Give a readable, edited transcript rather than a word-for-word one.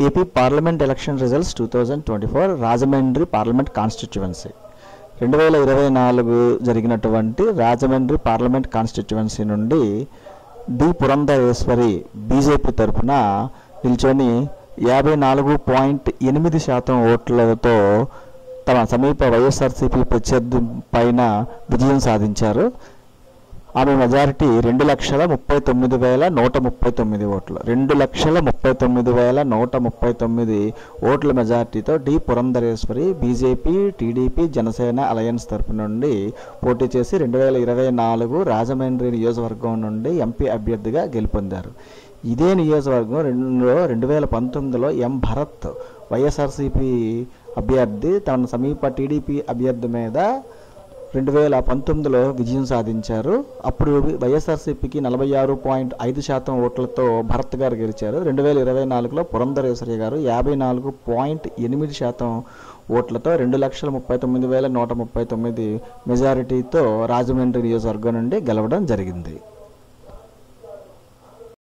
AP parliament election results 2024 Rajahmundry parliament constituency 2024 జరిగినటువంటి Rajahmundry parliament constituency నుండి D Purandeswari BJP తరఫున నిల్చొని 54.8% ఓట్లతో తమ సమీప వైఎస్ఆర్సీపీ ప్రత్యర్థి పైన విజయం సాధించారు. ఆమె మెజారిటీ 2,39,139 ఓట్లు. 2,39,139 ఓట్ల మెజారిటీతో D Purandeswari BJP, TDP, Janasena alliance తరపు నుండి పోటీ చేసి 2024 రాజమండ్రి నియోజకవర్గం నుండి ఎంపీ అభ్యర్థిగా గెలుపొందారు. ఇదే నియోజకవర్గం 2019లో ఎం భరత్ వైఎస్ఆర్సీపీ అభ్యర్థి తన సమీప టీడీపీ అభ్యర్థి మీద 2019లో విజయం సాధించారు. అప్పుడు వైఎస్ఆర్సీపీకి 46.5% ఓట్లతో భరత్ గారు గెలిచారు. 2024లో పురంధరేశ్వరి గారు 54.8% ఓట్లతో 2,39,139 మెజారిటీతో రాజమండ్రి నియోజకవర్గం నుండి గెలవడం జరిగింది.